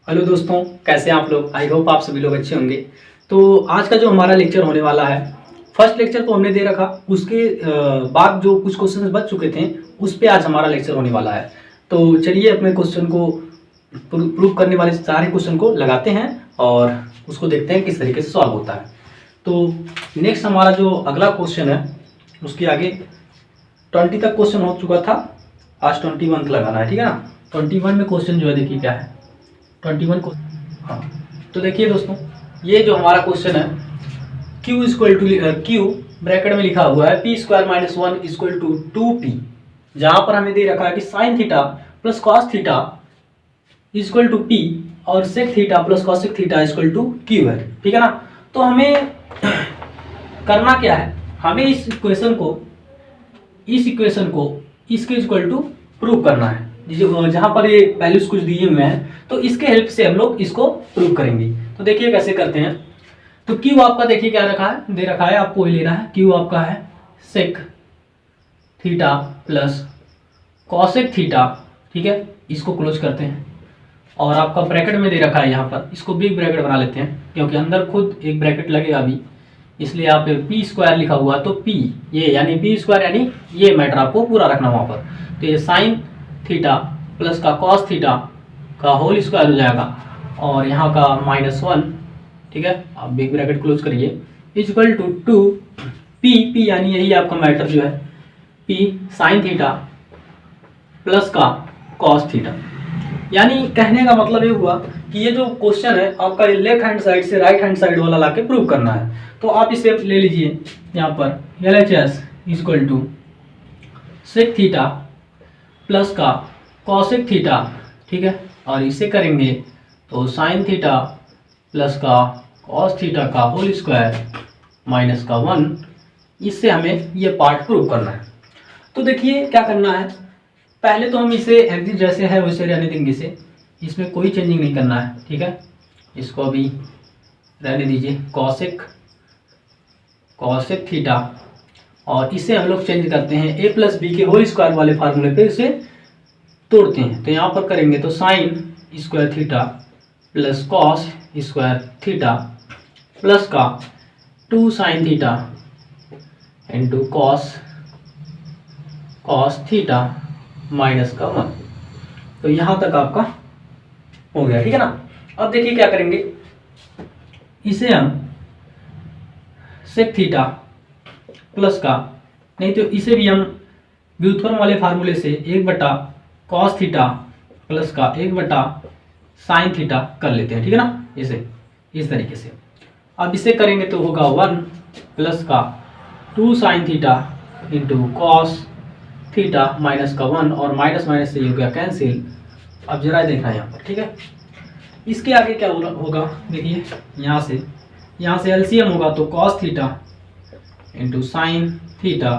Hello दोस्तों, कैसे हैं आप लोग। आई होप आप सभी लोग अच्छे होंगे। तो आज का जो हमारा लेक्चर होने वाला है, फर्स्ट लेक्चर तो हमने दे रखा, उसके बाद जो कुछ क्वेश्चन बच चुके थे उस पे आज हमारा लेक्चर होने वाला है। तो चलिए अपने क्वेश्चन को प्रूव करने वाले सारे क्वेश्चन को लगाते हैं और उसको देखते हैं किस तरीके से सॉल्व होता है। तो नेक्स्ट हमारा जो अगला क्वेश्चन है उसके आगे 20 तक क्वेश्चन हो चुका था, आज 21 लगाना है, ठीक है ना। 21 में क्वेश्चन जो है देखिए क्या है 21 को। हाँ, तो देखिए दोस्तों, ये जो हमारा क्वेश्चन है q equal to q bracket में लिखा हुआ है p square minus 1 equal to 2p, जहाँ पर हमें दे रखा है कि sine theta plus cos theta equal to p और sec theta plus cosec theta equal to q है, ठीक है ना। तो हमें करना क्या है, हमें इस इक्वेशन को इसके इक्वल टू प्रूव करना है। जहाँ पर ये वैल्यूज कुछ दिए हुए हैं तो इसके हेल्प से हम लोग इसको प्रूव करेंगे। तो देखिए कैसे करते हैं। तो क्यू आपका देखिए क्या रखा है, दे रखा है, आपको वही लेना है। क्यू आपका है sec theta plus cosec theta, ठीक है। इसको क्लोज करते हैं और आपका ब्रैकेट में दे रखा है यहाँ पर, इसको बिग ब्रैकेट बना लेते हैं क्योंकि अंदर खुद एक ब्रैकेट लगेगा अभी, इसलिए यहाँ पे पी स्क्वायर लिखा हुआ तो पी ये यानी पी स्क्वायर यानी ये मैटर आपको पूरा रखना वहाँ पर। तो ये साइन थीटा प्लस का कॉस थीटा का होल स्क्वायर हो जाएगा और यहाँ का -1, ठीक है। आप बिग ब्रैकेट क्लोज करिए, इक्वल टू 2 पी यानी यही आपका मैटर जो है पी साइन थीटा प्लस का कॉस थीटा। यानी कहने का मतलब ये हुआ कि ये जो क्वेश्चन है आपका लेफ्ट हैंड साइड से राइट हैंड साइड वाला लाके प्रूव करना है। तो आप इसे ले लीजिए यहाँ पर LHS equal to sec theta plus का कॉसेक थीटा, ठीक है। और इसे करेंगे तो साइन थीटा प्लस का कॉस थीटा का होल स्क्वायर माइनस का 1, इससे हमें ये पार्ट प्रूव करना है। तो देखिए क्या करना है, पहले तो हम इसे एग्जिट जैसे है वैसे रहने देंगे, इसे इसमें कोई चेंजिंग नहीं करना है, ठीक है। इसको अभी रहने दीजिए कॉसेक थीटा, और इसे हम लोग चेंज करते हैं a प्लस बी के होल स्क्वायर वाले फार्मूले पे इसे तोड़ते हैं। तो यहाँ पर करेंगे तो sign square theta plus cos square theta plus का 2 sine theta into cos theta minus का 1। तो यहाँ तक आपका हो गया, ठीक है ना। अब देखिए क्या करेंगे, इसे हम सेक थीटा प्लस का, नहीं तो इसे भी हम व्युत्क्रम वाले फार्मूले से 1 कॉस थीटा प्लस का 1 साइन थीटा कर लेते हैं, ठीक है ना। इसे इस तरीके से अब इसे करेंगे तो होगा 1 प्लस का 2 sine theta into cos theta minus का 1, और माइनस माइनस से ये हो गया कैंसिल। अब जरा देखना है यहाँ पर, ठीक है। इसके आगे क्या होगा देखिए, यहाँ से एलसीएम होगा तो cos theta into sine theta,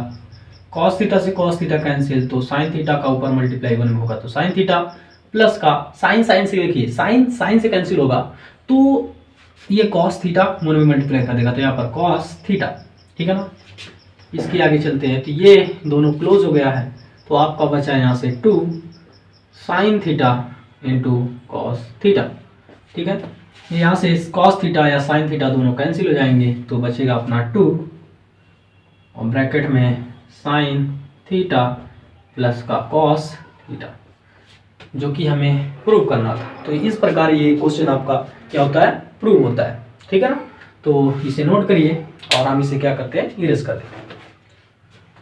cos theta से कॉस थीटा कैंसिल, तो साइन थीटा का ऊपर मल्टीप्लाई 1 में होगा तो साइन थीटा प्लस का साइन से देखिए साइन से कैंसिल होगा तो ये कॉस थीटा 1 में मल्टीप्लाई कर देगा, तो यहाँ पर कॉस थीटा, ठीक है ना। इसके आगे चलते हैं तो ये दोनों क्लोज हो गया है, तो आपका बचा है यहाँ से 2 sine theta into cos theta, ठीक है। यहाँ से कॉस थीटा या साइन थीटा दोनों कैंसिल हो जाएंगे तो बचेगा अपना 2 और ब्रैकेट में साइन थीटा प्लस का कॉस थीटा, जो कि हमें प्रूव करना था। तो इस प्रकार ये क्वेश्चन आपका क्या होता है, प्रूव होता है, ठीक है ना। तो इसे नोट करिए और हम इसे क्या करते हैं, इरेज कर देते हैं।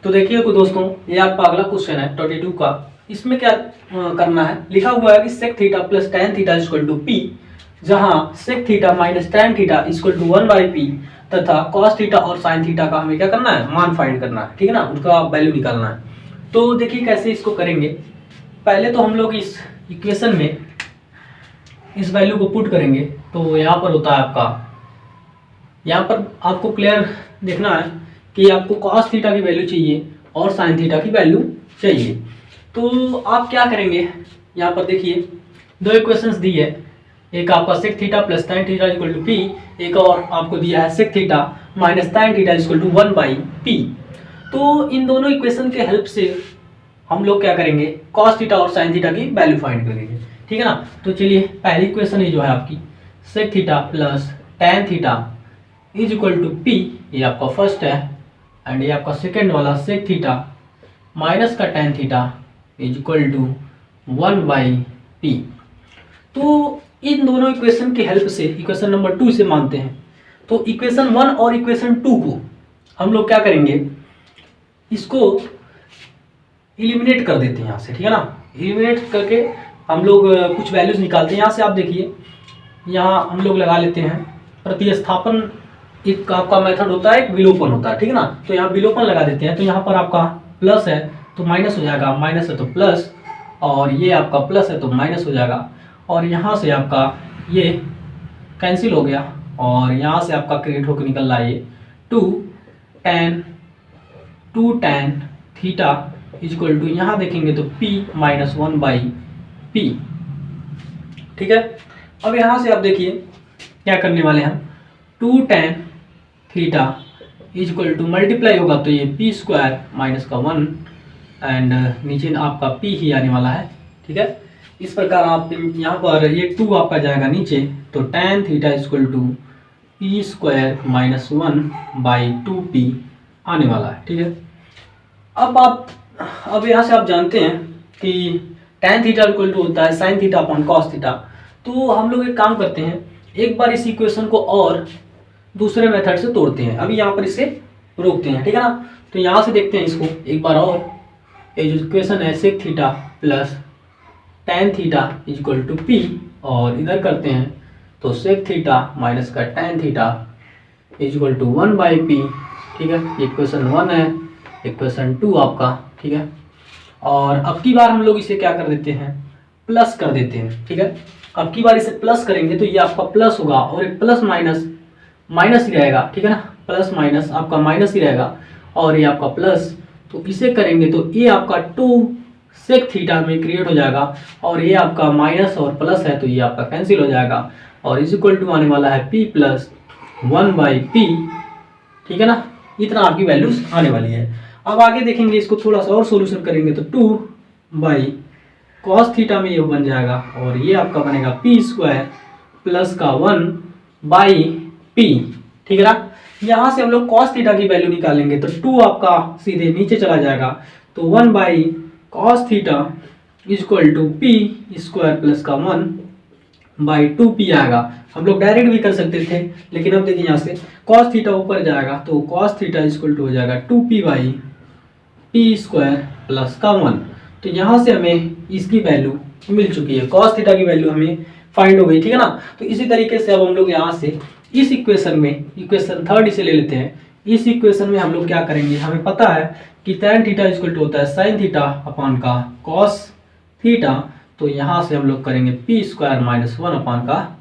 तो देखिए दोस्तों, ये आपका अगला क्वेश्चन है 22 का। इसमें क्या करना है, लिखा हुआ है कि sec theta plus tan theta equal to P, जहाँ sec theta minus tan theta equal to 1/p तथा कॉस थीटा और साइन थीटा का हमें क्या करना है, मान फाइंड करना है, ठीक है ना, उनका वैल्यू निकालना है। तो देखिए कैसे इसको करेंगे। पहले तो हम लोग इस इक्वेशन में इस वैल्यू को पुट करेंगे, तो यहाँ पर होता है आपका, यहाँ पर आपको क्लियर देखना है कि आपको कॉस थीटा की वैल्यू चाहिए और साइन थीटा की वैल्यू चाहिए। तो आप क्या करेंगे, यहाँ पर देखिए 2 इक्वेशंस दी है, एक आपका sec theta plus tan theta equal to p, एक और आपको दिया है sec theta minus tan theta equal to 1/p। तो इन दोनों इक्वेशन के हेल्प से हम लोग क्या करेंगे, कॉस थीटा और साइन थीटा की वैल्यू फाइंड करेंगे। ठीक है ना। तो चलिए पहली इक्वेशन ये जो है आपकी sec theta plus tan theta is equal to p, ये आपका फर्स्ट है, एंड ये आपका सेकेंड वाला सेक थीटा माइनस का tan theta is equal to 1/p। तो इन दोनों इक्वेशन की हेल्प से इक्वेशन नंबर 2 से मानते हैं। तो इक्वेशन 1 और इक्वेशन 2 को हम लोग क्या करेंगे, इसको एलिमिनेट कर देते हैं यहाँ से, ठीक है ना। एलिमिनेट करके हम लोग कुछ वैल्यूज निकालते हैं। यहाँ से आप देखिए, यहाँ हम लोग लगा लेते हैं प्रतिस्थापन, एक आपका मेथड होता है, एक विलोपन होता है, ठीक है ना। तो यहाँ विलोपन लगा देते हैं। तो यहाँ पर आपका प्लस है तो माइनस हो जाएगा, माइनस है तो प्लस, और ये आपका प्लस है तो माइनस हो जाएगा, और यहाँ से आपका ये कैंसिल हो गया, और यहाँ से आपका क्रिएट होकर निकल रहा है ये 2 tan theta is equal to, यहाँ देखेंगे तो p माइनस 1/p, ठीक है। अब यहाँ से आप देखिए क्या करने वाले हैं हम, 2 tan theta is equal to multiply होगा तो ये p स्क्वायर माइनस का 1, एंड नीचे आपका p ही आने वाला है, ठीक है। इस प्रकार आप यहाँ पर ये 2 आपका जाएगा नीचे, तो tan theta is equal to p square minus 1/2p आने वाला है, ठीक है। अब यहाँ से आप जानते हैं कि tan थीटा इक्वल टू होता है sin theta upon cos theta. तो हम लोग एक काम करते हैं, एक बार इस इक्वेशन को और दूसरे मेथड से तोड़ते हैं। अभी यहाँ पर इसे रोकते हैं, ठीक है ना। तो यहाँ से देखते हैं इसको एक बार और, ये जो इक्वेशन है sec theta plus tan theta is equal to p, और इधर करते हैं तो सेक थीटा माइनस का tan theta is equal to 1/p, ठीक है। इक्वेशन 1 है, इक्वेशन 2 आपका, ठीक है। और अब की बार हम लोग इसे क्या कर देते हैं, प्लस कर देते हैं, ठीक है। अब की बार इसे प्लस करेंगे तो ये आपका प्लस होगा, और एक प्लस माइनस माइनस ही रहेगा, ठीक है ना। प्लस माइनस आपका माइनस ही रहेगा, और ये आपका प्लस, तो इसे करेंगे तो ये आपका 2 सेक थीटा में क्रिएट हो जाएगा, और ये आपका माइनस और प्लस है तो ये आपका कैंसिल हो जाएगा, और इज इक्वल टू आने वाला है p प्लस 1/p, ठीक है ना। इतना आपकी वैल्यूज आने वाली है। अब आगे देखेंगे, इसको थोड़ा सा और सोल्यूशन करेंगे तो 2/cos थीटा में ये बन जाएगा, और ये आपका बनेगा p स्क्वायर प्लस का 1/p, ठीक है ना। यहाँ से हम लोग cos थीटा की वैल्यू निकालेंगे तो 2 आपका सीधे नीचे चला जाएगा, तो 1/cos theta is equal to p square plus का 1/2p आएगा। हम लोग डायरेक्ट भी कर सकते थे, लेकिन अब देखिए यहाँ से cos थीटा ऊपर जाएगा तो cos theta is equal to हो जाएगा 2p/p स्क्वायर प्लस का 1। तो यहाँ से हमें इसकी वैल्यू मिल चुकी है, cos थीटा की वैल्यू हमें फाइंड हो गई, ठीक है ना। तो इसी तरीके से अब हम लोग यहाँ से इस इक्वेशन में, इक्वेशन 3 इसे ले लेते हैं। इस इक्वेशन में हम लोग क्या करेंगे, हमें पता है कि tan theta is equal to होता है sin थीटा अपॉन का cos थीटा, तो यहाँ से हम लोग करेंगे p स्क्वायर माइनस 1 अपॉन का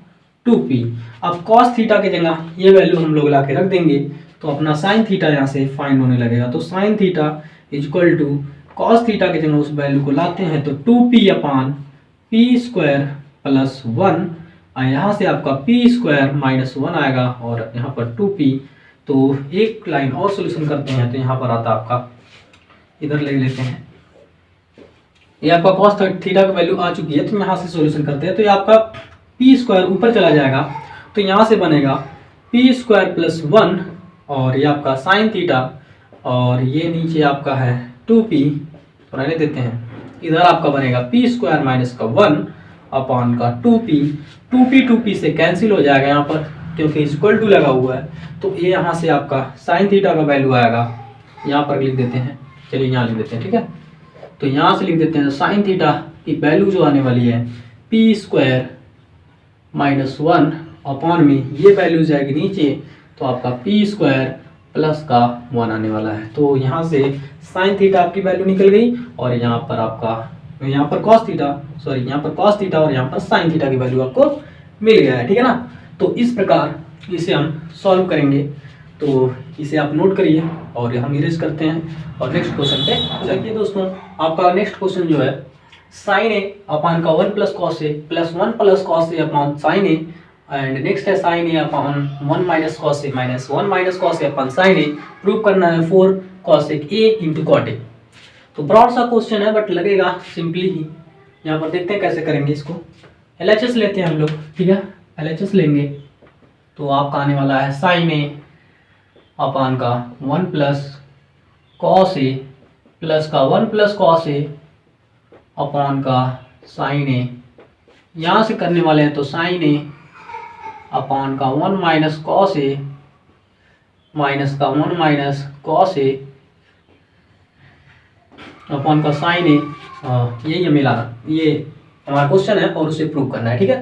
2p। अब cos थीटा की जगह ये वैल्यू हम लोग ला के रख देंगे, तो अपना sin थीटा यहाँ से फाइंड होने लगेगा। तो sin theta is equal to cos theta की जगह उस वैल्यू को लाते हैं तो 2p upon p square plus 1, और यहाँ से आपका p स्क्वायर माइनस 1 आएगा, और यहाँ पर 2p। तो एक लाइन और सोल्यूशन करते हैं, तो यहाँ पर आता आपका, इधर ले लेते हैं, ये आपका cos थीटा की वैल्यू आ चुकी है, तो यहाँ से सोल्यूशन करते हैं। तो ये आपका p स्क्वायर ऊपर चला जाएगा, तो यहाँ से बनेगा p स्क्वायर प्लस 1, और ये आपका sin थीटा, और ये नीचे आपका है 2p, तो रहने देते हैं। इधर आपका बनेगा p स्क्वायर माइनस का 1 अपॉन का 2p से कैंसिल हो जाएगा यहाँ पर, क्योंकि इक्वल टू लगा हुआ है। तो ये यहाँ से आपका sin थीटा का वैल्यू आएगा, यहाँ पर लिख देते हैं, चलिए यहाँ लिख देते हैं, ठीक है। तो यहाँ से लिख देते हैं sin थीटा की वैल्यू जो आने वाली है p स्क्वायर माइनस 1 अपॉन में ये वैल्यू जाएगी नीचे, तो आपका p स्क्वायर प्लस का 1 आने वाला है। तो यहाँ से sin थीटा आपकी वैल्यू निकल गई, और यहाँ पर आपका, यहाँ पर cos थीटा, सॉरी यहाँ पर cos थीटा और यहाँ पर sin थीटा की वैल्यू आपको मिल गया है, ठीक है ना। तो इस प्रकार इसे हम सॉल्व करेंगे, तो इसे आप नोट करिए और हम इरेज करते हैं और नेक्स्ट क्वेश्चन पे चलिए। दोस्तों आपका नेक्स्ट क्वेश्चन जो है sin a अपॉन का 1 plus cos A plus 1 plus cos A upon sin a, and next है sin a upon 1 minus cos A minus 1 minus cos A upon sin a। Prove करना है 4 cos a into cot a। तो broad सा question है, but लगेगा simply ही, यहाँ पर देखते हैं कैसे करेंगे इसको। LHS लेते हैं हम लोग, ठीक है। LHS लेंगे तो आपका आने वाला है साइन ए अपान का 1 प्लस कॉस ए प्लस का 1 प्लस कॉस ए अपान का साइन ए। यहाँ से करने वाले हैं तो साइन ए अपान का 1 माइनस कॉस ए माइनस का 1 माइनस कॉस ए अपान का साइन ए। यही हमें लाना, ये हमारा क्वेश्चन है और उसे प्रूव करना है, ठीक है।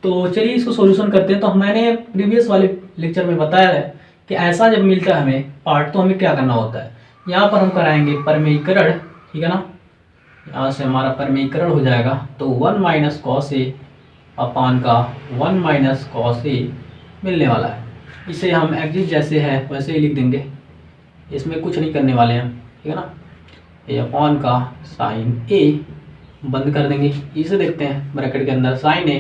तो चलिए इसको सॉल्यूशन करते हैं। तो मैंने प्रीवियस वाले लेक्चर में बताया है कि ऐसा जब मिलता है हमें पार्ट तो हमें क्या करना होता है। यहाँ पर हम कराएंगे परमेयीकरण, ठीक है ना। यहाँ से हमारा परमेयीकरण हो जाएगा तो 1 माइनस कॉस ए अपान का 1 माइनस कॉस ए मिलने वाला है। इसे हम एग्जिट जैसे है वैसे ही लिख देंगे, इसमें कुछ नहीं करने वाले हैं, ठीक है ना। ए अपान का साइन ए बंद कर देंगे। इसे देखते हैं ब्रैकेट के अंदर साइन ए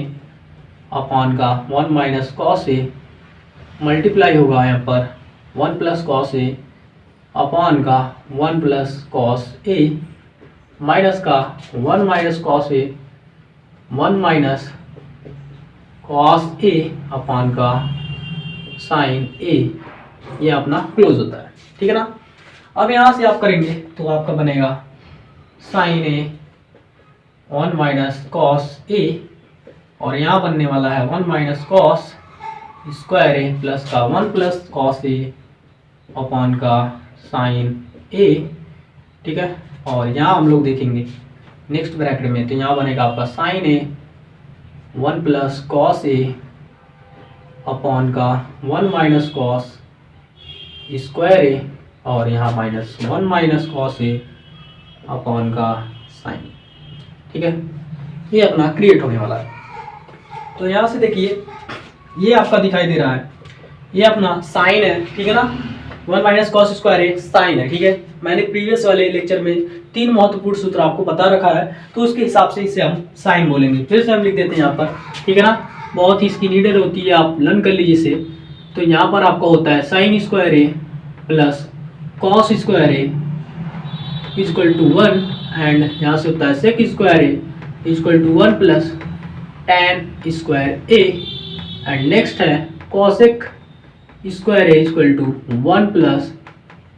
अपान का 1 माइनस कॉस ए मल्टीप्लाई होगा यहाँ पर 1 प्लस कॉस ए अपान का 1 प्लस कॉस ए माइनस का 1 minus cos A 1 minus cos A अपान का साइन ए। ये अपना क्लोज होता है, ठीक है ना। अब यहाँ से आप करेंगे तो आपका बनेगा sign A 1 minus cos A और यहाँ बनने वाला है 1 minus cos square A plus का 1 प्लस कॉस ए अपॉन का साइन ए, ठीक है। और यहाँ हम लोग देखेंगे नेक्स्ट ब्रैकेट में तो यहाँ बनेगा आपका sign A 1 plus cos A upon का 1 माइनस कॉस स्क्वायर ए और यहाँ minus 1 minus cos A upon का साइन, ठीक है। ये अपना क्रिएट होने वाला है। तो यहाँ से देखिए ये आपका दिखाई दे रहा है, ये अपना साइन है, ठीक है ना। 1 माइनस कॉस स्क्वायर ए साइन है, ठीक है। मैंने प्रीवियस वाले लेक्चर में 3 महत्वपूर्ण सूत्र आपको बता रखा है, तो उसके हिसाब से इसे हम साइन बोलेंगे। फिर से हम लिख देते हैं यहाँ पर, ठीक है ना। बहुत ही इसकी नीडेड होती है, आप लर्न कर लीजिए इसे। तो यहाँ पर आपका होता है sine square A plus cos square A equal to 1 and यहाँ से होता है sec square A equal to 1 plus tan square A and next है cosec square A equal to 1 plus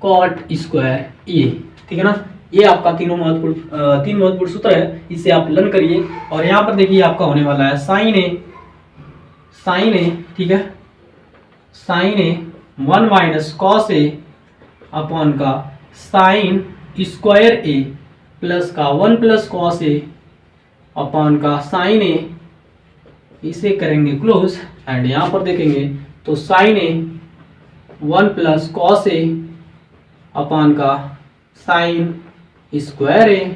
cot square A, ठीक है ना। ये आपका तीन महत्वपूर्ण सूत्र है, इसे आप लर्न करिए। और यहाँ पर देखिए आपका होने वाला है साइन ए, ठीक है, sign A 1 minus cos A upon का साइन स्क्वायर ए प्लस का 1 प्लस कॉस ए अपॉन का साइन ए। इसे करेंगे क्लोज एंड यहाँ पर देखेंगे तो sign A 1 plus cos A upon का sine square A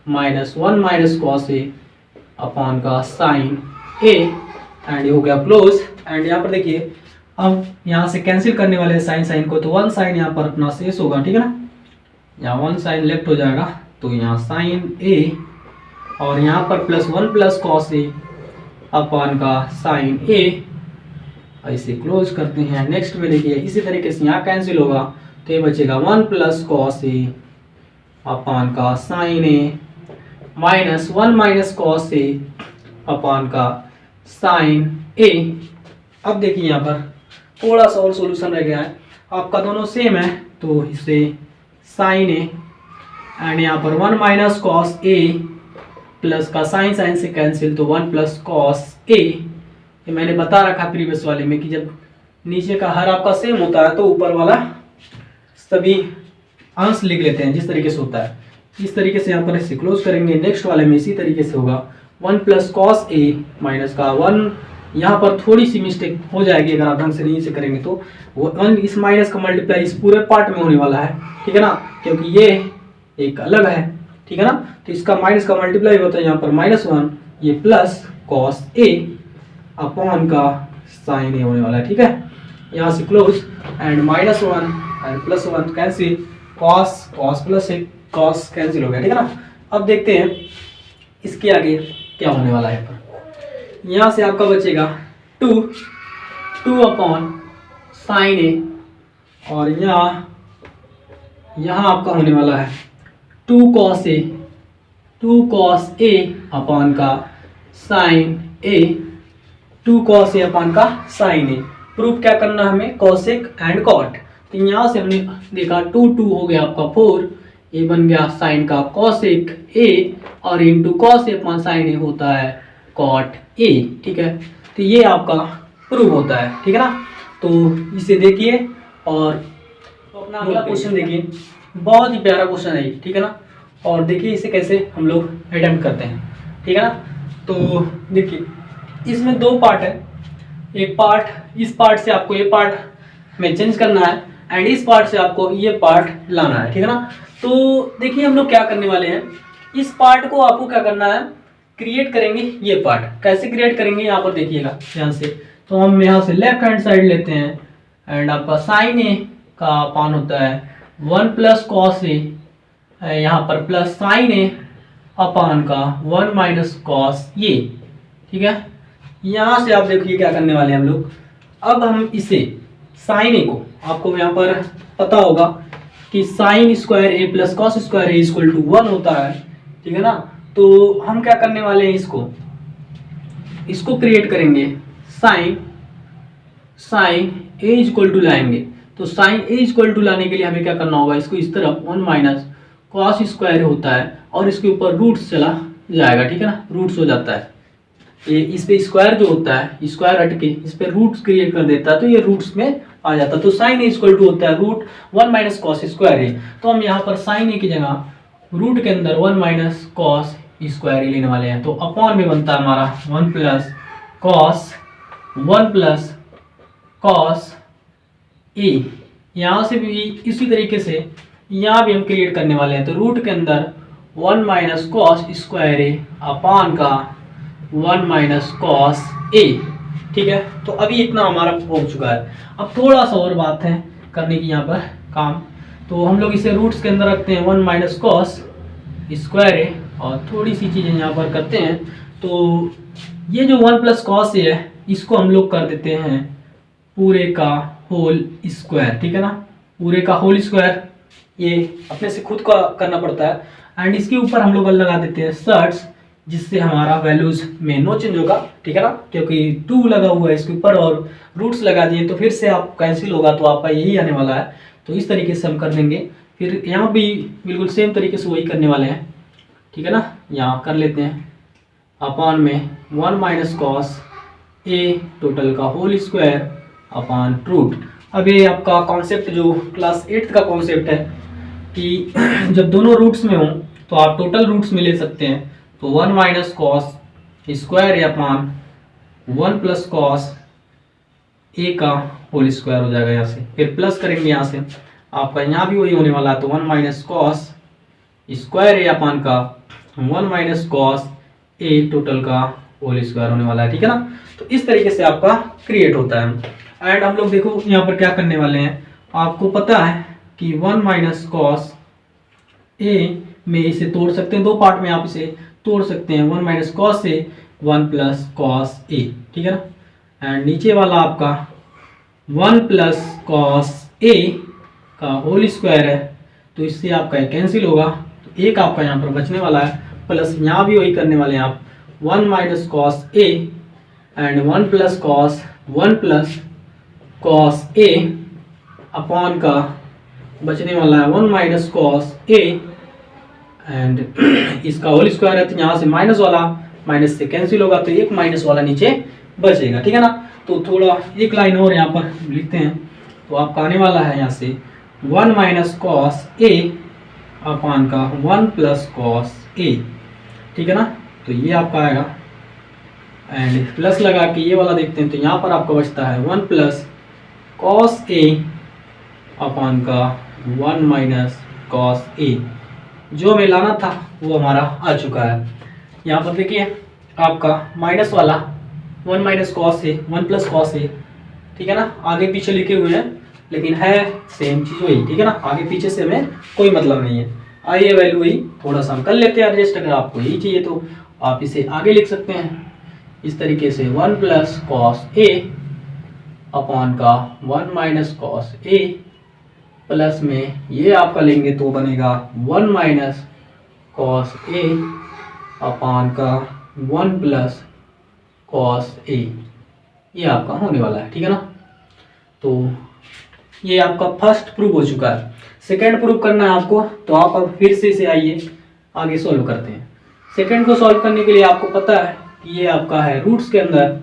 minus 1 minus cos A upon का साइन ए एंड ये हो गया क्लोज। एंड यहाँ पर देखिए अब यहाँ से कैंसिल करने वाले साइन को, तो 1 साइन यहाँ पर अपना शेष होगा, ठीक है ना। यहाँ 1 साइन लेफ्ट हो जाएगा तो यहाँ साइन ए और यहाँ पर plus 1 plus cos A upon का साइन ए। ऐसे क्लोज करते हैं। नेक्स्ट में देखिए इसी तरीके से यहाँ कैंसिल होगा तो ये बचेगा 1 प्लस कॉस ए अपॉन का sign A minus 1 minus cos A upon का साइन ए। अब देखिए यहाँ पर थोड़ा सा और सॉल्यूशन रह गया है, आपका दोनों सेम है तो इसे साइन ए एंड यहाँ पर 1 माइनस कॉस ए प्लस का साइन से कैंसिल तो 1 प्लस कॉस ए। ये मैंने बता रखा प्रीवियस वाले में कि जब नीचे का हर आपका सेम होता है तो ऊपर वाला सभी अंश लिख लेते हैं, जिस तरीके से होता है इस तरीके से यहाँ पर इसे क्लोज करेंगे। नेक्स्ट वाले में इसी तरीके से होगा 1 प्लस कॉस ए माइनस का 1, यहाँ पर थोड़ी सी मिस्टेक हो जाएगी अगर आप ढंग से नहीं से करेंगे तो वो 1 इस माइनस का मल्टीप्लाई इस पूरे पार्ट में होने वाला है, ठीक है ना, क्योंकि ये एक अलग है, ठीक है ना। तो इसका माइनस का मल्टीप्लाई होता है यहाँ पर -1, ये प्लस कॉस ए अपॉन का साइन ए होने वाला है, ठीक है। यहाँ से close and -1 and +1 cancel, cos plus A cos cancel हो गया, ठीक है ना। अब देखते हैं इसके आगे क्या होने वाला है। यहाँ से आपका बचेगा 2 अपॉन साइन ए और यहाँ आपका होने वाला है 2 cos A 2 cos A upon का sine A, 2 cos A upon का साइन A। प्रूफ क्या करना है हमें, कॉसेक एंड कॉट। तो यहाँ से हमने देखा 2 हो गया आपका 4, ये बन गया साइन का कॉसेक A और into cos A upon sine A होता है कॉट A, ठीक है। तो ये आपका प्रूफ होता है, ठीक है ना। तो इसे देखिए और तो अपना अगला क्वेश्चन देखिए, बहुत ही प्यारा क्वेश्चन है ये, ठीक है ना। और देखिए इसे कैसे हम लोग अटेम्प्ट करते हैं, ठीक है ना। तो देखिए इसमें 2 पार्ट है, एक पार्ट इस पार्ट से आपको ये पार्ट में चेंज करना है एंड इस पार्ट से आपको ये पार्ट लाना है, ठीक है ना। तो देखिए हम लोग क्या करने वाले हैं, इस पार्ट को आपको क्या करना है, क्रिएट करेंगे। ये पार्ट कैसे क्रिएट करेंगे यहाँ पर देखिएगा ध्यान से। तो हम यहाँ से लेफ्ट हैंड साइड लेते हैं एंड आपका साइन ए का अपान होता है 1 प्लस कॉस ए, यहाँ पर प्लस साइन ए अपान का 1 माइनस कॉस ये, ठीक है। यहाँ से आप देखिए क्या करने वाले हैं हम लोग। अब हम इसे साइन ए को, आपको यहाँ पर पता होगा कि sine square A plus cos square A equal to 1 होता है, ठीक है ना। तो हम क्या करने वाले हैं, इसको क्रिएट करेंगे। साइन ए इक्वल टू लाएंगे। तो साइन ए इक्वल टू लाने के लिए हमें क्या करना होगा, इसको इस तरफ 1 माइनस कॉस स्क्वायर होता है और इसके ऊपर रूट्स चला जाएगा, ठीक है ना, रूट्स हो जाता है। ये इस पे स्क्वायर जो होता है, स्क्वायर हट के इस पे रूट्स क्रिएट कर देता है, तो ये रूट्स में आ जाता है। तो साइन ए इक्वल टू होता है रूट 1 माइनस कॉस स्क्वायर ए। तो हम यहाँ पर साइन ए की जगह रूट के अंदर 1 माइनस कॉस स्क्वायर ए लेने वाले हैं। तो अपॉन में बनता है हमारा 1 प्लस कॉस ए। यहाँ से भी इसी तरीके से यहाँ भी हम क्रिएट करने वाले हैं। तो रूट के अंदर 1 माइनस कॉस स्क्वायर ए अपॉन का 1 माइनस कॉस ए, ठीक है। तो अभी इतना हमारा हो चुका है। अब थोड़ा सा और बात है करने की यहाँ पर काम। तो हम लोग इसे रूट्स के अंदर रखते हैं 1 माइनस कॉस स्क्वायर ए और थोड़ी सी चीज़ें यहाँ पर करते हैं। तो ये जो 1 प्लस कॉस ए है इसको हम लोग कर देते हैं पूरे का होल स्क्वायर, ठीक है ना। पूरे का होल स्क्वायर ये अपने से खुद का करना पड़ता है एंड इसके ऊपर हम लोग लगा देते हैं सर्ट्स, जिससे हमारा वैल्यूज में नो चेंज होगा, ठीक है ना। क्योंकि 2 लगा हुआ है इसके ऊपर और रूट्स लगा दिए तो फिर से आप कैंसिल होगा, तो आपका यही आने वाला है। तो इस तरीके से हम कर देंगे। फिर यहाँ भी बिल्कुल सेम तरीके से वही करने वाले हैं, ठीक है ना। यहाँ कर लेते हैं अपॉन में 1 माइनस कॉस ए टोटल का होल स्क्वायर अपॉन रूट। अब ये आपका कॉन्सेप्ट जो क्लास 8th का कॉन्सेप्ट है कि जब दोनों रूट्स में हों तो आप टोटल रूट्स में ले सकते हैं। तो 1 minus cos square A upon 1 plus cos A का होल स्क्वायर हो जाएगा यहाँ से। फिर प्लस करेंगे यहाँ से, आपका यहाँ भी वही होने वाला है। तो 1 माइनस कॉस स्क्वायर ए अपॉन का 1 माइनस कॉस ए टोटल का होल स्क्वायर होने वाला है, ठीक है ना। तो इस तरीके से आपका क्रिएट होता है। एंड हम लोग देखो यहाँ पर क्या करने वाले हैं, आपको पता है कि 1 माइनस कॉस ए में इसे तोड़ सकते हैं, 2 पार्ट में आप इसे तोड़ सकते हैं। 1 minus cos A 1 plus cos A, ठीक है ना। एंड नीचे वाला आपका 1 प्लस कॉस ए का होल स्क्वायर है, तो इससे आपका कैंसिल होगा। तो एक आपका यहाँ पर बचने वाला है, प्लस यहाँ भी वही करने वाले हैं आप 1 minus cos A and 1 plus cos A upon का बचने वाला है 1 माइनस कॉस ए एंड इसका होल स्क्वायर है। तो यहाँ से माइनस वाला माइनस से कैंसिल होगा, तो एक माइनस वाला नीचे बचेगा, ठीक है ना। तो थोड़ा एक लाइन और यहाँ पर लिखते हैं। तो आपका आने वाला है यहाँ से 1 माइनस कॉस ए अपॉन का 1 प्लस कॉस ए, ठीक है ना। तो ये आपका आएगा एंड प्लस लगा के ये वाला देखते हैं। तो यहाँ पर आपका बचता है 1 प्लस कॉस ए अपॉन का 1 माइनस कॉस ए। जो हमें लाना था वो हमारा आ चुका है। यहाँ पर देखिए आपका माइनस वाला 1 minus cos A 1 plus cos A, ठीक है ना। आगे पीछे लिखे हुए हैं लेकिन है सेम चीज़ वही, ठीक है ना। आगे पीछे से हमें कोई मतलब नहीं है। आइए वैल्यू वही थोड़ा सा हम कर लेते हैं एडजस्ट। अगर आपको यही चाहिए तो आप इसे आगे लिख सकते हैं इस तरीके से 1 प्लस कॉस ए अपॉन का 1 माइनस कॉस ए प्लस में ये आपका लेंगे तो बनेगा 1 माइनस कॉस ए अपान का 1 प्लस कॉस ए, ये आपका होने वाला है, ठीक है ना। तो ये आपका फर्स्ट प्रूव हो चुका है। सेकंड प्रूव करना है आपको, तो आप अब फिर से इसे आइए आगे सॉल्व करते हैं। सेकंड को सॉल्व करने के लिए आपको पता है कि ये आपका है रूट्स के अंदर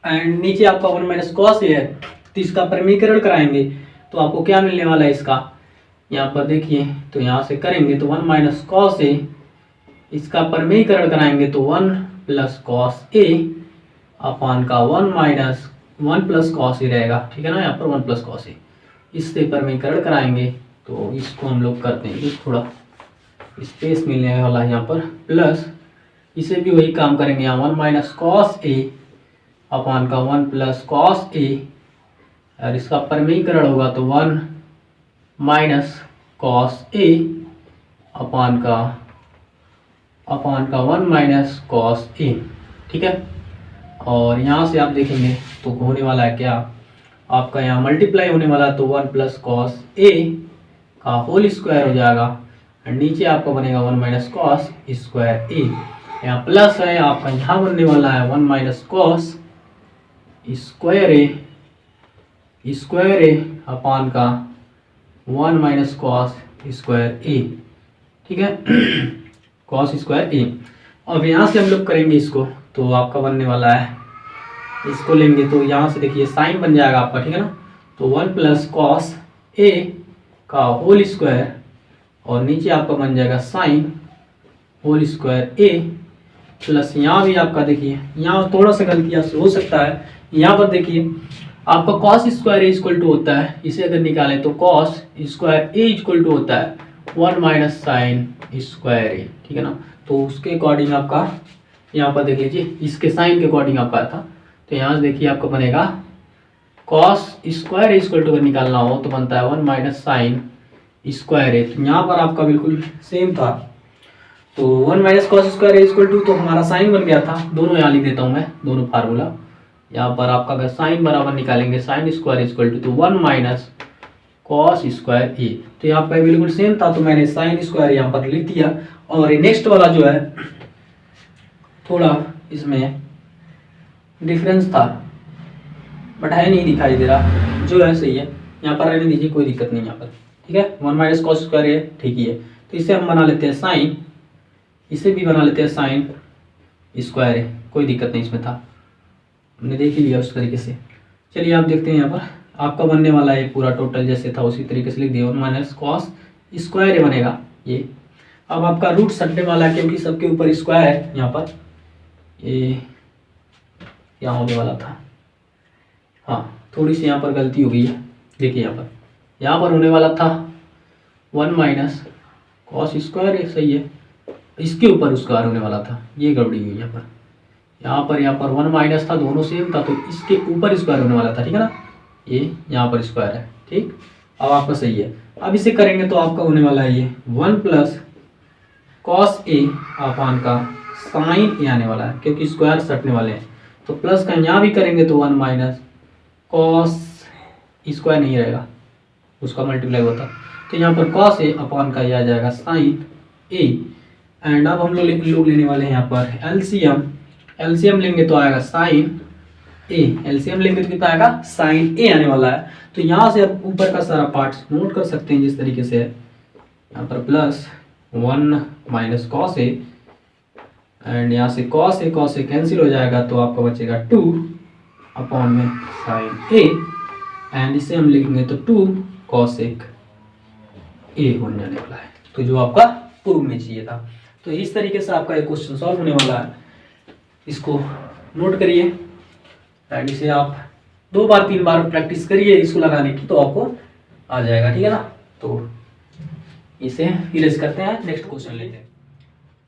एंड नीचे आपका 1 माइनस कॉस ए है, तो इसका परिमीकरण कराएंगे तो आपको क्या मिलने वाला है इसका, यहाँ पर देखिए, तो यहाँ से करेंगे तो 1 माइनस कॉस ए, इसका परिमीकरण कराएंगे तो 1 प्लस कॉस ए अपान का 1 प्लस कॉस ए रहेगा, ठीक है ना। यहाँ पर 1 प्लस कॉस ए, इससे परिमीकरण कराएंगे तो इसको हम लोग करते हैं, तो थोड़ा स्पेस मिलने वाला है यहाँ पर, प्लस इसे भी वही काम करेंगे, यहाँ 1 माइनस कॉस ए अपान का 1 प्लस कॉस ए, और इसका परिमीकरण होगा तो 1 माइनस कॉस ए अपान का 1 माइनस कॉस ए, ठीक है। और यहाँ से आप देखेंगे तो होने वाला है क्या, आपका यहाँ मल्टीप्लाई होने वाला है तो 1 प्लस कॉस ए का होल स्क्वायर हो जाएगा, और नीचे आपका बनेगा 1 माइनस कॉस स्क्वायर ए, यहाँ प्लस है आपका, यहाँ बनने वाला है 1 माइनस कॉस स्क्वायर ए अपान का 1 माइनस कॉस स्क्वायर ए, ठीक है, कॉस स्क्वायर ए। अब यहाँ से हम लोग करेंगे इसको, तो आपका बनने वाला है, इसको लेंगे तो यहाँ से देखिए साइन बन जाएगा आपका, ठीक है ना। तो 1 प्लस कॉस ए का होल स्क्वायर, और नीचे आपका बन जाएगा sign whole square A, plus यहाँ भी आपका देखिए, यहाँ थोड़ा सा गलती आपसे हो सकता है, यहाँ पर देखिए आपका cos square A equal to होता है, इसे अगर निकालें तो cos square A equal to होता है 1 माइनस साइन स्क्वायर ए, ठीक है ना। तो उसके अकॉर्डिंग आपका यहाँ पर देख लीजिए, इसके साइन के अकॉर्डिंग आपका था, तो यहाँ से देखिए आपका बनेगा cos square A equal to अगर निकालना हो तो बनता है 1 माइनस साइन स्क्वायर ए, तो यहाँ पर आपका बिल्कुल सेम था, तो 1 minus cos square A equal to, तो हमारा साइन बन गया था, दोनों यहाँ लिख देता हूँ मैं, दोनों फार्मूला। यहाँ पर आपका अगर साइन बराबर निकालेंगे साइन स्क्वायर इक्वल टू, तो 1 माइनस कॉस स्क्वायर ए, तो यहाँ पर बिल्कुल सेम था, तो मैंने साइन स्क्वायर यहाँ पर लिख दिया। और नेक्स्ट वाला जो है थोड़ा इसमें डिफरेंस था, बट है नहीं दिखाई दे रहा, जो है सही है, यहाँ पर रहने दीजिए, कोई दिक्कत नहीं यहाँ पर, ठीक है। 1 माइनस कॉस स्क्वायर ए ठीक ही है, तो इसे हम बना लेते हैं साइन, इसे भी बना लेते हैं साइन स्क्वायर ए, कोई दिक्कत नहीं इसमें था, हमने देख ही लिया उस तरीके से। चलिए आप देखते हैं यहाँ पर आपका बनने वाला है पूरा टोटल जैसे था उसी तरीके से लिख दिया, 1 माइनस कॉस स्क्वायर ए बनेगा ये। अब आपका रूट सटने वाला है क्योंकि सबके ऊपर स्क्वायर है, यहाँ पर ये क्या होने वाला था, हाँ थोड़ी सी यहाँ पर गलती हो गई है, देखिए यहाँ पर होने वाला था 1 माइनस कॉस स्क्वायर ए, सही है, इसके ऊपर स्क्वायर होने वाला था, ये गड़बड़ी हुई यहाँ पर 1 माइनस था, दोनों सेम था, तो इसके ऊपर स्क्वायर होने वाला था, ठीक है ना, ये यहाँ पर स्क्वायर है, ठीक। अब आपका सही है, अब इसे करेंगे तो आपका होने वाला है ये 1 प्लस कॉस ए अपान का साइन ए आने वाला है, क्योंकि स्क्वायर सटने वाले हैं, तो प्लस का यहाँ भी करेंगे तो 1 माइनस कॉस स्क्वायर नहीं रहेगा, उसका मल्टीप्लाई होता, तो यहाँ पर कॉस ए अपान का ये आ जाएगा साइन ए। एंड अब हम लोग लेने वाले हैं यहाँ पर एलसीएम लेंगे तो आएगा साइन ए, एलसीएम लेंगे तो कितना आएगा साइन ए आने वाला है। तो यहाँ से आप ऊपर का सारा पार्ट नोट कर सकते हैं जिस तरीके से है, यहाँ पर plus 1 minus cos A, and यहाँ से कॉस ए कैंसिल हो जाएगा, तो आपका बचेगा 2 अपॉन में साइन ए, एंड इसे हम लिखेंगे तो 2 कॉस ए होने जाने वाला है, तो जो आपका पूर्व में चाहिए था। तो इस तरीके से आपका एक क्वेश्चन सॉल्व होने वाला है, इसको नोट करिए एंड इसे आप 2 बार 3 बार प्रैक्टिस करिए इसको लगाने की, तो आपको आ जाएगा, ठीक है ना। तो इसे इरेज करते हैं, नेक्स्ट क्वेश्चन लेते हैं।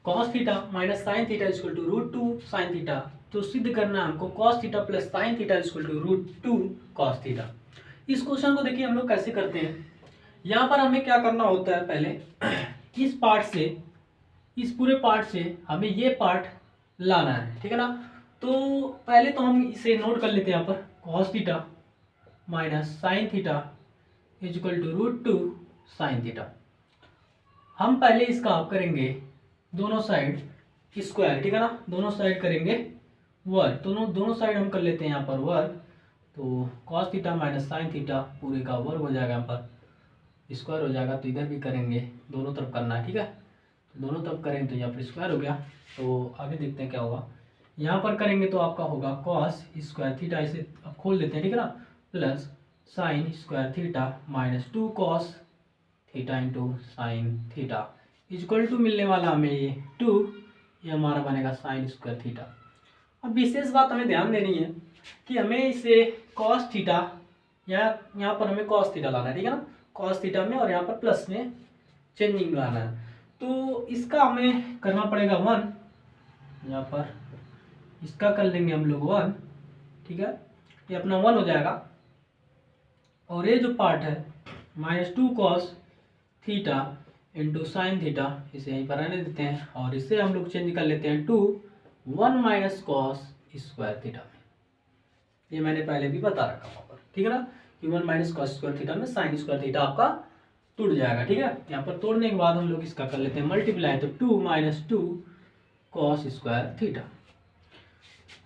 cos theta minus sine theta equal to root 2 sine theta, तो सिद्ध करना है हमको cos theta plus sine theta equal to root 2 cos theta. इस क्वेश्चन को देखिए हम लोग कैसे करते हैं, यहाँ पर हमें क्या करना होता है, पहले इस पार्ट से, इस पूरे पार्ट से हमें ये पार्ट लाना है, ठीक है ना। तो पहले तो हम इसे नोट कर लेते हैं, यहाँ पर cos theta minus sine theta equal to root 2 sine theta. हम पहले इसका आप करेंगे दोनों साइड स्क्वायर, ठीक है ना, दोनों साइड करेंगे वर्ग, दोनों साइड हम कर लेते हैं यहाँ पर वर्ग, तो cos theta minus sine theta पूरे का वर्ग हो जाएगा, यहाँ पर स्क्वायर हो जाएगा, तो इधर भी करेंगे, दोनों तरफ करना है, ठीक है, तो दोनों तरफ करेंगे तो यहाँ पर स्क्वायर हो गया। तो आगे देखते हैं क्या होगा, यहाँ पर करेंगे तो आपका होगा कॉस स्क्वायर थीटा, इसे अब खोल देते हैं, ठीक है ना, plus sine square theta minus 2 cos theta into sine theta equal to मिलने वाला हमें ये 2, ये हमारा बनेगा साइन स्क्वायर थीटा। अब विशेष बात हमें ध्यान देनी है कि हमें इसे कॉस थीटा, यहाँ पर हमें कॉस थीटा लाना है, ठीक है ना, कॉस थीटा में, और यहाँ पर प्लस में चेंजिंग लाना है, तो इसका हमें करना पड़ेगा 1, यहाँ पर इसका कर लेंगे हम लोग 1, ठीक है, ये अपना 1 हो जाएगा, और ये जो पार्ट है minus 2 cos theta into sine theta, इसे यहीं पर रहने देते हैं, और इसे हम लोग चेंज कर लेते हैं 2 1 माइनस कॉस स्क्वायर थीटा में, ये मैंने पहले भी बता रखा वहाँ पर, ठीक है ना, कि 1 माइनस कॉस स्क्वायर थीटा में साइन स्क्वायर थीटा आपका टूट जाएगा, ठीक है। यहाँ पर तोड़ने के बाद हम लोग इसका कर लेते हैं मल्टीप्लाई, तो 2 minus 2 cos square theta,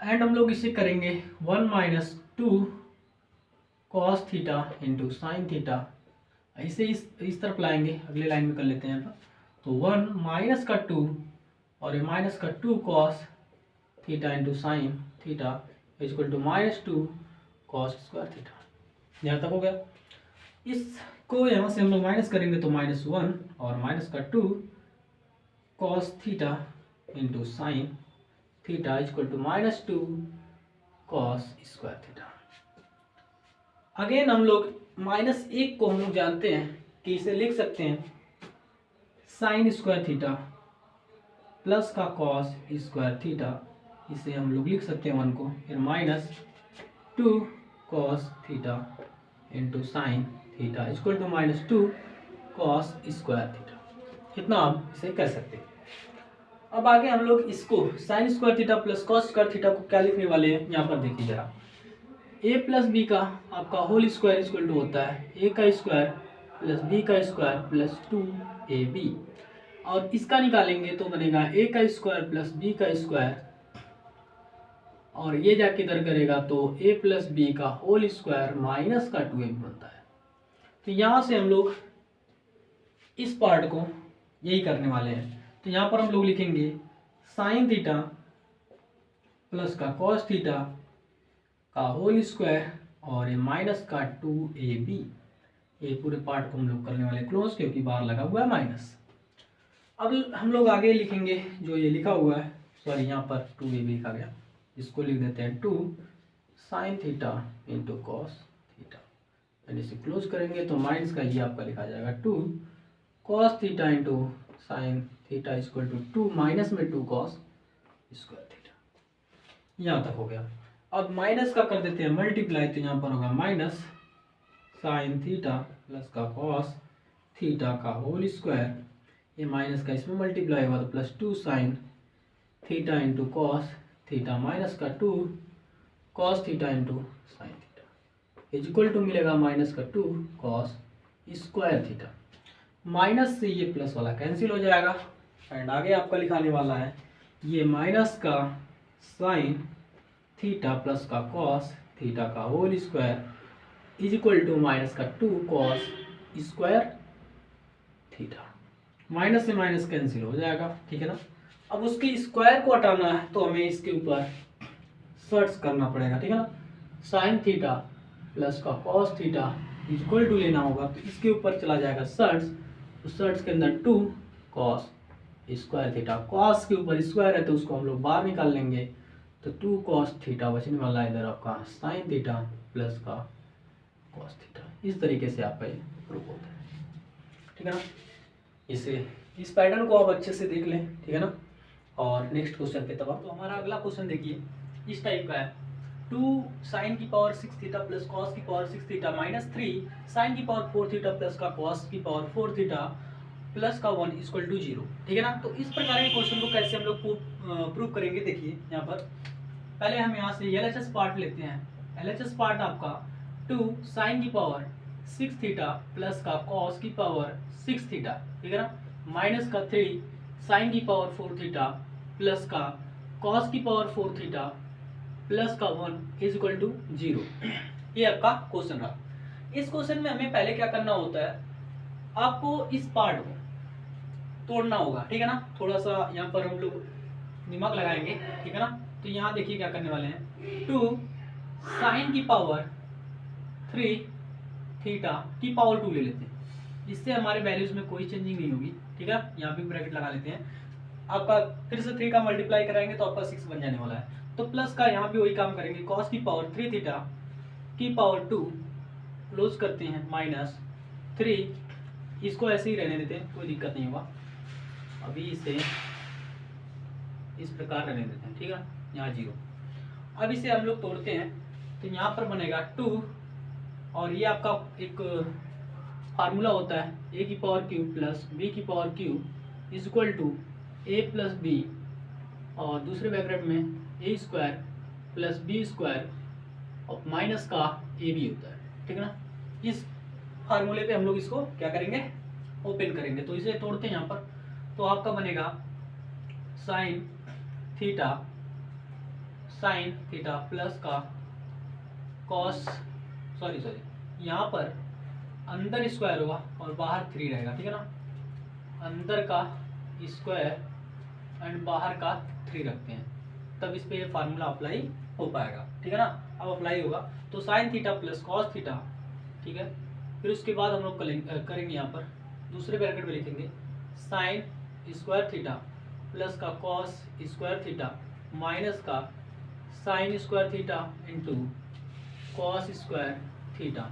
and हम लोग इसे करेंगे 1 minus 2 cos theta into sine theta, इसे इस तरफ लाएंगे, अगले लाइन में कर लेते हैं यहाँ पर, तो 1 माइनस का 2 और ये माइनस का 2 cos theta into sine theta equal to minus 2 cos square theta, यहाँ तक हो गया। इसको यहाँ से हम लोग माइनस करेंगे तो माइनस 1 और माइनस का 2 cos theta into sine theta equal to minus 2 cos square theta. Again हम लोग माइनस 1 को हम लोग जानते हैं कि इसे लिख सकते हैं साइन स्क्वायर थीटा प्लस का कॉस स्क्वायर थीटा, इसे हम लोग लिख सकते हैं 1 को, फिर minus 2 cos theta into sine theta equal to minus 2 cos square theta, इतना हम इसे कह सकते हैं। अब आगे हम लोग इसको sign square theta plus cos square theta को क्या लिखने वाले हैं, यहाँ पर देखिए जरा, a प्लस बी का आपका होल स्क्वायर इक्वल टू होता है a का स्क्वायर प्लस b का स्क्वायर प्लस 2ab, और इसका निकालेंगे तो बनेगा a का स्क्वायर प्लस b का स्क्वायर, और ये जाके इधर करेगा तो a प्लस बी का होल स्क्वायर माइनस का 2ab बनता है। तो यहाँ से हम लोग इस पार्ट को यही करने वाले हैं, तो यहाँ पर हम लोग लिखेंगे साइन थीटा प्लस का कॉस थीटा का होल स्क्वायर और ये माइनस का 2ab, ये पूरे पार्ट को हम लोग करने वाले क्लोज, क्योंकि बाहर लगा हुआ है माइनस। अब हम लोग आगे लिखेंगे जो ये लिखा हुआ है, सॉरी यहाँ पर 2ab लिखा गया, इसको लिख देते हैं 2 sine theta into cos theta, and इसे क्लोज करेंगे तो माइनस का ये आपका लिखा जाएगा 2 cos theta into sine theta equal to 2 minus में 2 कॉस स्क्वायर थीटा, यहाँ तक हो गया। अब माइनस का कर देते हैं मल्टीप्लाई, तो यहाँ पर होगा माइनस साइन थीटा प्लस का कॉस थीटा का होल स्क्वायर, ये माइनस का इसमें मल्टीप्लाई हुआ तो plus 2 sine theta into cos theta minus का 2 cos theta into sine theta equal to मिलेगा माइनस का 2 कॉस स्क्वायर थीटा, माइनस से ये प्लस वाला कैंसिल हो जाएगा, एंड आगे आपका लिखाने वाला है ये माइनस का साइन थीटा प्लस का कॉस थीटा का whole square is equal to minus का 2 कॉस स्क्वायर थीटा, माइनस से माइनस कैंसिल हो जाएगा, ठीक है ना। अब उसके स्क्वायर को हटाना है तो हमें इसके ऊपर सर्च करना पड़ेगा, ठीक है ना, साइन थीटा प्लस का कॉस थीटा इक्वल टू लेना होगा, तो इसके ऊपर चला जाएगा सर्च, तो सर्च के अंदर 2 कॉस स्क्वायर थीटा, कॉस के ऊपर स्क्वायर है तो उसको हम लोग बाहर निकाल लेंगे, तो 2 कॉस थीटा बचने वाला है इधर आपका साइन थीटा प्लस का कॉस थीटा, इस तरीके से आपका ये प्रूफ होता है, ठीक है ना। इसे इस पैटर्न को आप अच्छे से देख लें, ठीक है ना, और नेक्स्ट क्वेश्चन पे तब आप, तो हमारा अगला क्वेश्चन देखिए इस टाइप का है, 2 साइन की पावर 6 थीटा प्लस कॉस की पावर 6 थीटा माइनस 3 साइन की पावर 4 थीटा प्लस का कॉस की पावर 4 थीटा प्लस का 1 इक्वल टू 0, ठीक है ना। तो इस प्रकार के क्वेश्चन को कैसे हम लोग प्रूव करेंगे, देखिए यहाँ पर पहले हम यहाँ से LHS पार्ट लेते हैं। LHS पार्ट आपका 2 साइन की पावर 6 थीटा प्लस का कॉस की पावर 6 थीटा, ठीक है ना, माइनस का 3 साइन की पावर 4 थीटा प्लस का कॉस की पावर 4 थीटा प्लस का 1 इज इक्वल टू 0। ये आपका क्वेश्चन रहा। इस क्वेश्चन में हमें पहले क्या करना होता है, आपको इस पार्ट को तोड़ना होगा, ठीक है ना। थोड़ा सा यहाँ पर हम लोग दिमाग लगाएंगे, ठीक है ना। तो यहाँ देखिए क्या करने वाले हैं, 2 साइन की पावर 3 थीटा की पावर 2 ले लेते हैं। इससे हमारे वैल्यूज में कोई चेंजिंग नहीं होगी, ठीक है। यहाँ पे ब्रैकेट लगा लेते हैं। आपका फिर से 3 का मल्टीप्लाई कराएंगे तो आपका 6 बन जाने वाला है। तो प्लस का यहाँ पे वही काम करेंगे, कॉस की पावर 3 थीटा की पावर 2 क्लोज करते हैं माइनस 3, इसको ऐसे ही रहने देते हैं, कोई दिक्कत नहीं होगा। अभी इसे इस प्रकार रहने देते हैं, ठीक है। यहाँ 0। अब इसे हम लोग तोड़ते हैं तो यहाँ पर बनेगा 2, और ये आपका एक फार्मूला होता है a की पावर क्यू प्लस b की power q is equal to a plus B, और दूसरे ब्रैकेट में a square plus B square और माइनस का a भी होता है, ठीक है ना। इस फार्मूले पे हम लोग इसको क्या करेंगे, ओपन करेंगे। तो इसे तोड़ते हैं यहाँ पर, तो आपका बनेगा साइन थीटा प्लस का कॉस, सॉरी यहाँ पर अंदर स्क्वायर होगा और बाहर 3 रहेगा, ठीक है ना। अंदर का स्क्वायर एंड बाहर का 3 रखते हैं, तब इस पे ये फार्मूला अप्लाई हो पाएगा, ठीक है ना। अब अप्लाई होगा तो sine theta plus cos theta, ठीक है। फिर उसके बाद हम लोग करेंगे यहाँ पर दूसरे ब्रैकेट में लिखेंगे साइन स्क्वायर थीटा प्लस का कॉस स्क्वायर थीटा माइनस का sine square theta into cos square theta.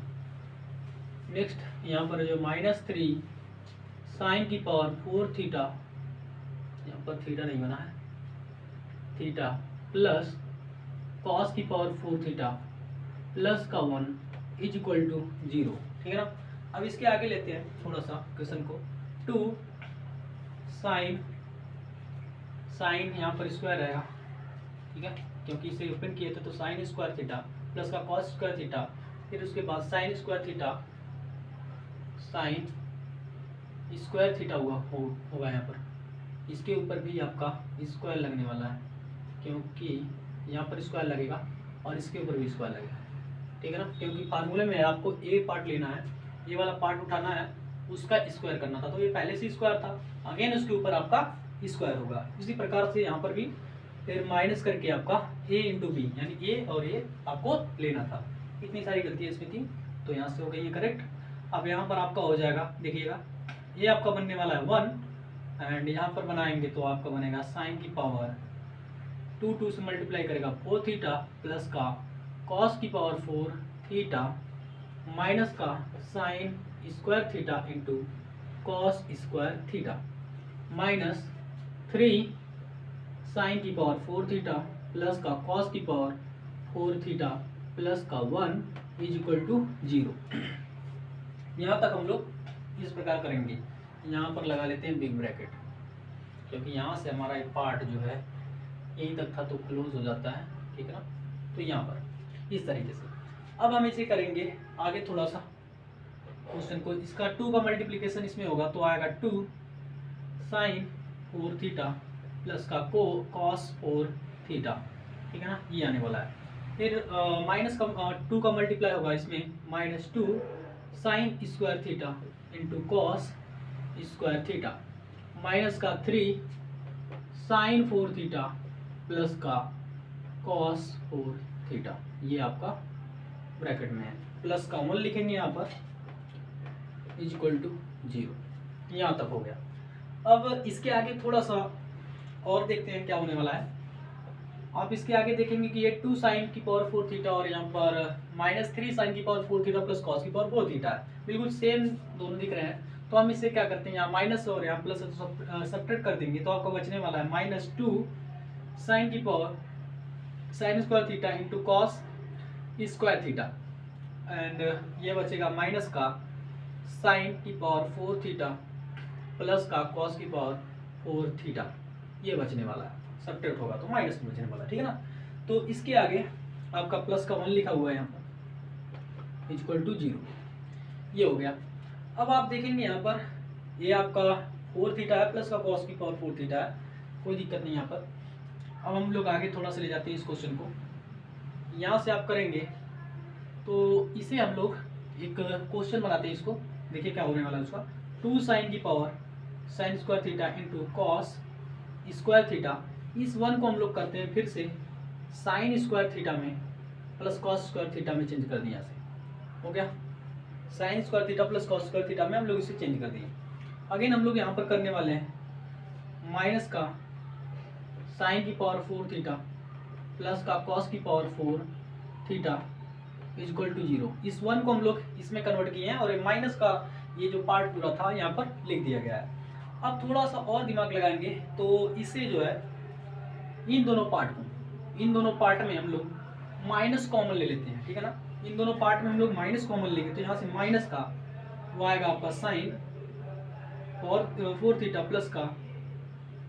Next यहाँ पर जो -3 साइन की पावर 4 थीटा, यहाँ पर थीटा नहीं बना है, थीटा प्लस कॉस की पावर 4 थीटा प्लस का 1 इज इक्वल टू 0, ठीक है ना। अब इसके आगे लेते हैं थोड़ा सा क्वेश्चन को, 2 साइन यहाँ पर स्क्वायर रहेगा, ठीक है, क्योंकि इसे ओपन किए थे। तो साइन स्क्वायर थीटा प्लस का कॉस स्क्वायर थीटा, फिर उसके बाद साइन स्क्वायर थीटा होगा यहाँ पर। इसके ऊपर भी आपका स्क्वायर लगने वाला है, क्योंकि यहाँ पर स्क्वायर लगेगा और इसके ऊपर भी स्क्वायर लगेगा, ठीक है ना। क्योंकि फार्मूले में आपको ए पार्ट लेना है, ये वाला पार्ट उठाना है, उसका स्क्वायर करना था। तो ये पहले से स्क्वायर था, अगेन उसके ऊपर आपका स्क्वायर होगा। इसी प्रकार से यहाँ पर भी फिर माइनस करके आपका a इंटू बी, यानी a और a आपको लेना था। इतनी सारी गलतियाँ इसमें थी, तो यहाँ से हो गई है करेक्ट। अब यहाँ पर आपका हो जाएगा, देखिएगा ये आपका बनने वाला है 1, एंड यहाँ पर बनाएंगे तो आपका बनेगा साइन की पावर 2 से मल्टीप्लाई करेगा 4 थीटा प्लस का कॉस की पावर 4 थीटा माइनस का sine square theta into cos square theta minus 3 sine की पावर 4 थीटा प्लस का कॉस की पावर 4 थीटा प्लस का 1 इज इक्वल टू 0। यहाँ तक हम लोग इस प्रकार करेंगे। यहाँ पर लगा लेते हैं बिग ब्रैकेट, क्योंकि यहाँ से हमारा एक पार्ट जो है यहीं तक था तो क्लोज हो जाता है, ठीक है ना। तो यहाँ पर इस तरीके से अब हम इसे करेंगे आगे थोड़ा सा क्वेश्चन को। इसका 2 का मल्टीप्लिकेशन इसमें होगा तो आएगा 2 साइन 4 थीटा प्लस का कॉस 4 थीटा, ठीक है ना, ये आने वाला है। फिर माइनस का 2 का मल्टीप्लाई होगा इसमें -2 sign square theta into cos square theta minus का 3 साइन 4 थीटा प्लस का कॉस 4 थीटा, ये आपका ब्रैकेट में है। प्लस का 1 लिखेंगे यहाँ पर इज इक्वल टू 0। यहाँ तक हो गया। अब इसके आगे थोड़ा सा और देखते हैं क्या होने वाला है। आप इसके आगे देखेंगे कि ये 2 साइन की पावर 4 थीटा और यहाँ पर -3 साइन की पावर 4 थीटा प्लस कॉस की पावर 4 थीटा है, बिल्कुल सेम दोनों दिख रहे हैं। तो हम इसे क्या करते हैं, यहाँ माइनस और यहाँ प्लस सब्ट्रैक्ट कर देंगे तो आपका बचने वाला है -2 साइन की power sine square theta into cos square theta, and ये बचेगा माइनस का साइन की पावर 4 थीटा प्लस का कॉस की पावर 4 थीटा, ये बचने वाला है। सब्ट्रैक्ट होगा तो माइनस में बचने वाला है, ठीक है ना। तो इसके आगे आपका प्लस का 1 लिखा हुआ है यहाँ पर इक्वल टू 0, ये हो गया। अब आप देखेंगे यहाँ पर ये आपका 4 थीटा है प्लस का कॉस की पावर 4 थीटा है, कोई दिक्कत नहीं यहाँ पर। अब हम लोग आगे थोड़ा सा ले जाते हैं इस क्वेश्चन को। यहाँ से आप करेंगे तो इसे हम लोग एक क्वेश्चन बनाते हैं इसको। देखिए क्या होने वाला है उसका। 2 साइन की power sine square theta into cos square theta, इस 1 को हम लोग करते हैं फिर से साइन स्क्वायर थीटा में प्लस कॉस स्क्वायर थीटा में चेंज कर दिया। से हो गया, sign square theta plus cos square theta में हम लोग इसे चेंज कर दिए। अगेन हम लोग यहाँ पर करने वाले हैं माइनस का साइन की पावर 4 थीटा प्लस का कॉस की power 4 theta is equal to 0। इस 1 को हम लोग इसमें कन्वर्ट किए हैं और माइनस का ये जो पार्ट पूरा था यहाँ पर लिख दिया गया है। अब थोड़ा सा और दिमाग लगाएंगे तो इसे जो है इन दोनों पार्ट में हम लोग माइनस कॉमन ले लेते हैं, ठीक है ना। इन दोनों पार्ट में हम लोग माइनस कॉमन लेंगे तो यहाँ से माइनस का वो आएगा आपका साइन और 4 थीटा प्लस का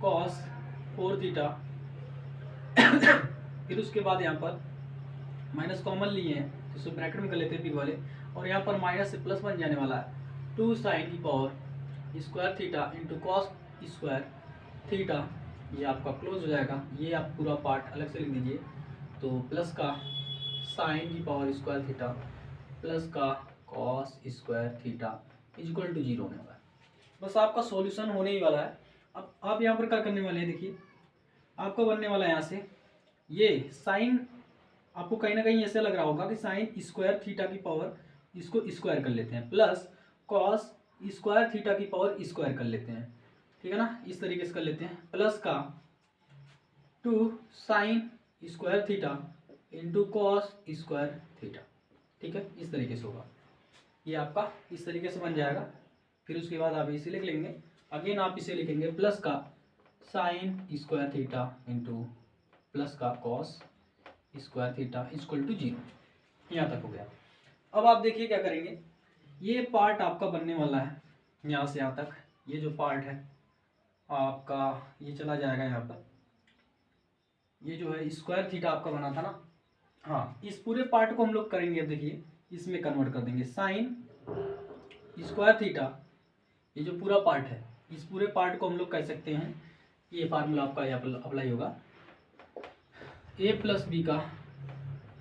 कॉस 4 थीटा फिर उसके बाद यहाँ पर माइनस कॉमन लिए हैं तो इसे ब्रैकेट में कर लेते हैं बिग वाले, और यहाँ पर माइनस से प्लस बन जाने वाला है 2 साइन की power square theta into cos square theta, ये आपका क्लोज हो जाएगा। ये आप पूरा पार्ट अलग से लिख दीजिए। तो प्लस का साइन की पावर स्क्वायर थीटा प्लस का cos square theta is equal to 0 होने वाला है। बस आपका सॉल्यूशन होने ही वाला है। अब आप यहाँ पर क्या करने वाले हैं, देखिए आपका बनने वाला है यहाँ से ये साइन, आपको कहीं ना कहीं ऐसे लग रहा होगा कि साइन स्क्वायर थीटा की पावर इसको स्क्वायर कर लेते हैं प्लस कॉस स्क्वायर थीटा की पावर स्क्वायर कर लेते हैं, ठीक है ना। इस तरीके से कर लेते हैं प्लस का 2 sign square theta into cos square theta, ठीक है। इस तरीके से होगा, ये आपका इस तरीके से बन जाएगा। फिर उसके बाद आप इसे लिख लेंगे। अगेन आप इसे लिखेंगे प्लस का sine square theta into plus का cos square theta equal to 0। यहाँ तक हो गया। अब आप देखिए क्या करेंगे, ये पार्ट आपका बनने वाला है यहाँ से यहाँ तक। ये जो पार्ट है आपका ये चला जाएगा यहाँ पर, ये जो है स्क्वायर थीटा आपका बना था ना, हाँ इस पूरे पार्ट को हम लोग करेंगे। अब देखिए इसमें कन्वर्ट कर देंगे साइन स्क्वायर थीटा, ये जो पूरा पार्ट है इस पूरे पार्ट को हम लोग कह सकते हैं, ये फार्मूला आपका यहाँ अप्लाई होगा a प्लस बी का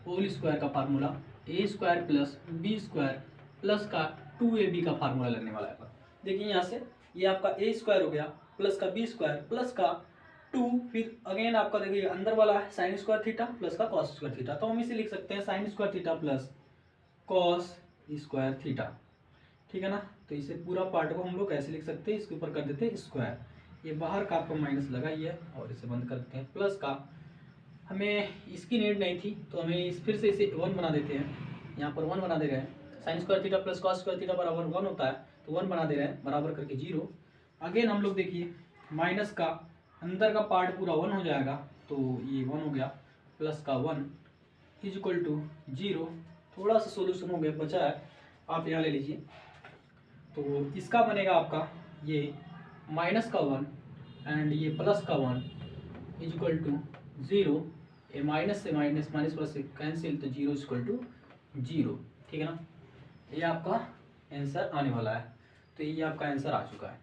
होल स्क्वायर का formula a square plus B square plus का 2ab का फार्मूला लगने वाला है। देखिए यहाँ से ये आपका a स्क्वायर हो गया प्लस का बी स्क्वायर प्लस का 2, फिर अगेन आपका देखिए अंदर वाला है साइन स्क्वायर थीटा प्लस का कॉस स्क्वायर थीटा। तो हम इसे लिख सकते हैं sine square theta plus cos square theta, ठीक है ना। तो इसे पूरा पार्ट को हम लोग ऐसे लिख सकते हैं, इसके ऊपर कर देते हैं स्क्वायर, ये बाहर का आपको माइनस लगा ही है और इसे बंद कर देते हैं। प्लस का हमें इसकी नीड नहीं थी तो हमें फिर से इसे 1 बना देते हैं, यहाँ पर 1 बना दे रहे हैं। Sine square theta plus cos square theta बराबर 1 होता है तो 1 बना दे रहे हैं बराबर करके 0। अगेन हम लोग देखिए माइनस का अंदर का पार्ट पूरा 1 हो जाएगा तो ये 1 हो गया प्लस का 1 इज इक्वल टू 0। थोड़ा सा सोल्यूशन हो गया बचा है, आप यहाँ ले लीजिए। तो इसका बनेगा आपका ये माइनस का 1 एंड ये प्लस का 1 इज इक्वल टू 0। ये माइनस से माइनस माइनस प्लस से कैंसिल तो 0 इज इक्वल टू 0, ठीक है ना। ये आपका आंसर आने वाला है। तो ये आपका आंसर आ चुका है।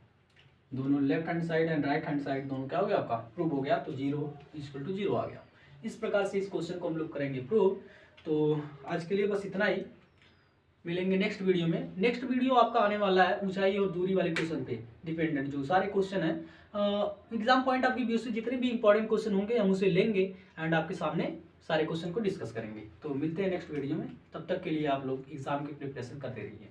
दोनों left hand side and right hand side दोनों क्या हो गया आपका प्रूव हो गया, तो 0 इक्वल टू 0 आ गया। इस प्रकार से इस क्वेश्चन को हम लोग करेंगे प्रूव। तो आज के लिए बस इतना ही, मिलेंगे नेक्स्ट वीडियो में। नेक्स्ट वीडियो आपका आने वाला है ऊंचाई और दूरी वाले क्वेश्चन पे डिपेंडेंट जो सारे क्वेश्चन हैं एग्जाम पॉइंट आपकी व्यू से जितने भी इंपॉर्टेंट क्वेश्चन होंगे हम उसे लेंगे एंड आपके सामने सारे क्वेश्चन को डिस्कस करेंगे। तो मिलते हैं नेक्स्ट वीडियो में, तब तक के लिए आप लोग एग्जाम की प्रिपरेशन करते रहिए।